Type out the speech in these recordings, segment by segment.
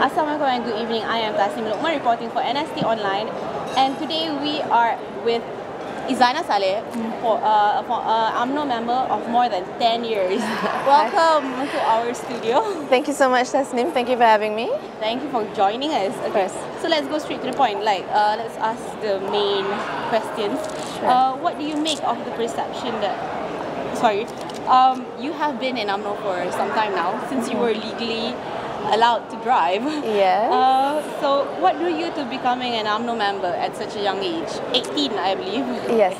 Assalamualaikum and good evening. I am Tasnim Luqman reporting for NST Online, and today we are with Izzana Salleh, Umno member of more than 10 years. Welcome to our studio. Thank you so much, Tasnim. Thank you for having me. Thank you for joining us. Okay, so let's go straight to the point. Let's ask the main questions. Sure. What do you make of the perception that, you have been in Umno for some time now, since you were legally allowed to drive. Yes. So what drew you to becoming an Umno member at such a young age? 18, I believe. Yes.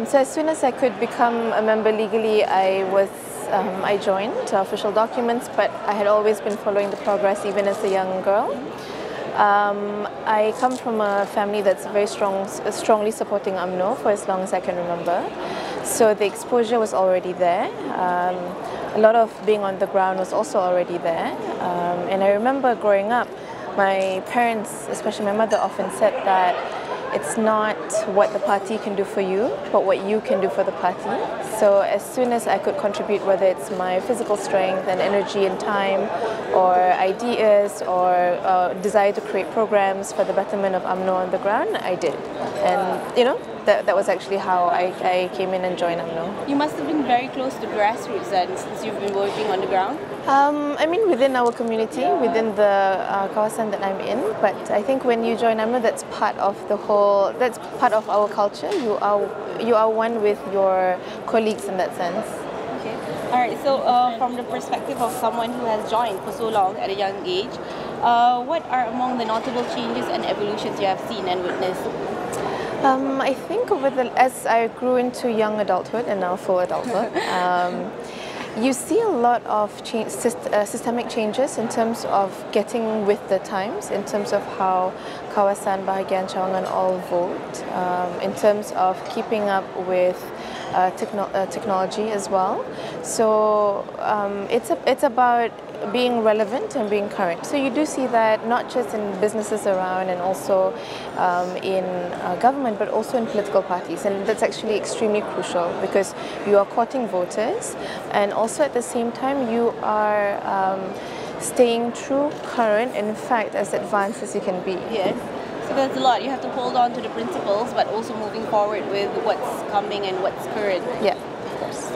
So as soon as I could become a member legally, I joined official documents, but I had always been following the progress even as a young girl. I come from a family that's very strongly supporting Umno for as long as I can remember. So the exposure was already there. A lot of being on the ground was also already there. And I remember growing up, my parents, especially my mother, often said that it's not what the party can do for you, but what you can do for the party. So as soon as I could contribute, whether it's my physical strength and energy and time, or ideas, or desire to create programs for the betterment of Umno on the ground, I did. And you know, that was actually how I came in and joined Umno. You must have been very close to grassroots then, since you've been working on the ground. I mean, within our community, within the kawasan that I'm in, but I think when you join Umno, that's part of the whole, that's part of our culture. You are one with your colleagues in that sense. Okay. Alright, so from the perspective of someone who has joined for so long at a young age, what are among the notable changes and evolutions you have seen and witnessed? I think as I grew into young adulthood and now full adulthood, you see a lot of systemic changes in terms of getting with the times, in terms of how kawasan, bahagian Cawangan all vote, in terms of keeping up with technology as well. So it's about being relevant and being current. So you do see that not just in businesses around and also in government, but also in political parties. And that's actually extremely crucial because you are courting voters, and also at the same time you are staying true, current, and in fact as advanced as you can be. Yes. So that's a lot. You have to hold on to the principles, but also moving forward with what's coming and what's current. Yeah, of course.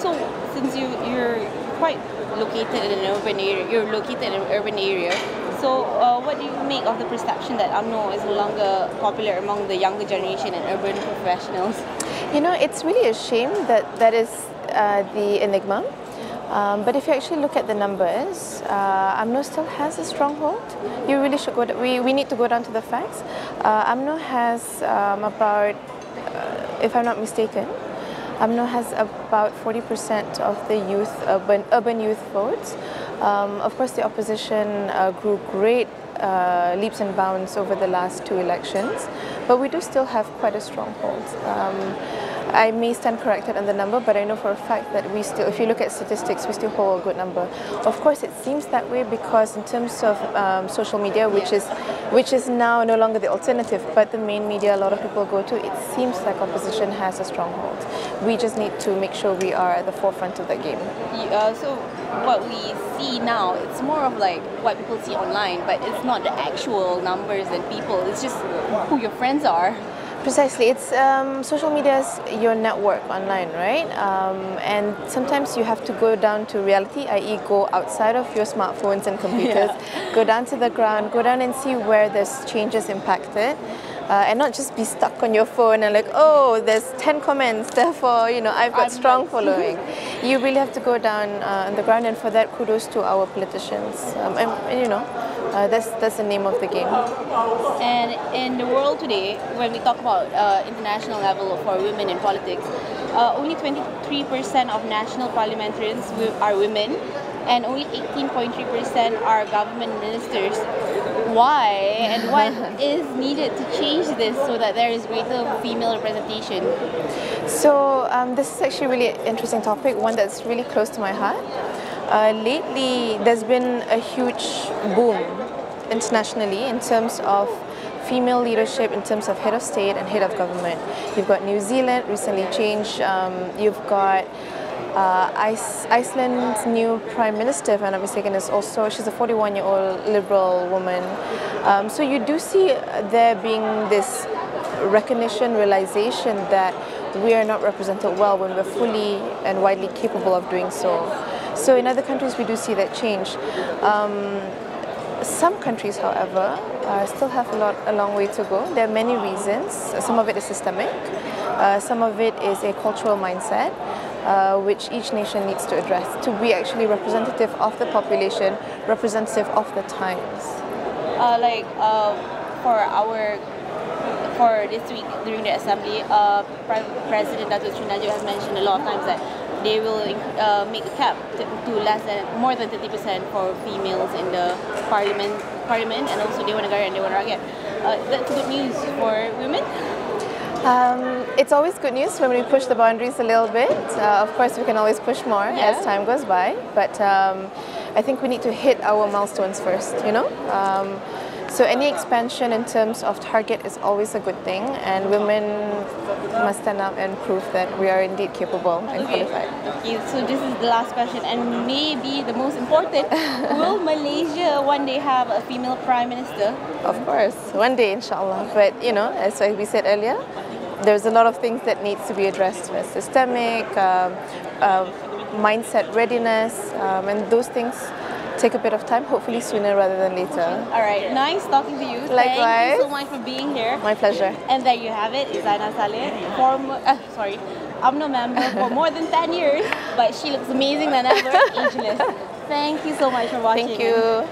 So since you're quite located in an urban area, so what do you make of the perception that Umno is no longer popular among the younger generation and urban professionals? You know, it's really a shame that is the enigma. But if you actually look at the numbers, Umno still has a stronghold. You really should go. We need to go down to the facts. Umno has about, if I'm not mistaken, Umno has about 40% of the youth, urban youth votes. Of course, the opposition grew great leaps and bounds over the last 2 elections, but we do still have quite a stronghold. I may stand corrected on the number, but I know for a fact that we still, if you look at statistics, we still hold a good number. Of course, it seems that way because in terms of social media, which is now no longer the alternative, but the main media a lot of people go to, it seems like opposition has a stronghold. We just need to make sure we are at the forefront of that game. So what we see now, it's more of like what people see online, but it's not the actual numbers and people, it's just who your friends are. Precisely. It's social media is your network online, right? And sometimes you have to go down to reality, i.e. go outside of your smartphones and computers, go down to the ground, go down and see where this changes impacted. And not just be stuck on your phone and like, oh, there's 10 comments, therefore, you know, I've got strong following. You really have to go down on the ground, and for that, kudos to our politicians. And you know, that's the name of the game. And in the world today, when we talk about international level for women in politics, only 23% of national parliamentarians are women, and only 18.3% are government ministers. Why, and what is needed to change this so that there is greater female representation? So this is actually a really interesting topic, one that's really close to my heart. Lately, there's been a huge boom internationally in terms of female leadership, in terms of head of state and head of government. You've got New Zealand recently changed. You've got Iceland's new Prime Minister, if I'm not mistaken, is also, she's a 41-year-old liberal woman. So you do see there being this recognition, realization that we are not represented well when we're fully and widely capable of doing so. So in other countries we do see that change. Some countries, however, still have a long way to go. There are many reasons. Some of it is systemic. Some of it is a cultural mindset, which each nation needs to address to be actually representative of the population, representative of the times. For this week during the assembly, President Datuk Sri Najib has mentioned a lot of times that they will make a cap to more than 30% for females in the parliament, and also Dewan Negara and Dewan Rakyat. That's good news for women. It's always good news when we push the boundaries a little bit. Of course, we can always push more as time goes by, but I think we need to hit our milestones first, you know? So any expansion in terms of target is always a good thing, and women must stand up and prove that we are indeed capable and qualified. Okay, so this is the last question, and maybe the most important. Will Malaysia one day have a female Prime Minister? Of course, one day, inshallah. But, you know, as we said earlier, there's a lot of things that needs to be addressed, systemic, mindset readiness, and those things take a bit of time, hopefully sooner rather than later. All right, nice talking to you. Likewise. Thank you so much for being here. My pleasure. And there you have it, Izzana Salleh, Umno member for more than 10 years, but she looks amazing than ever, ageless. Thank you so much for watching. Thank you.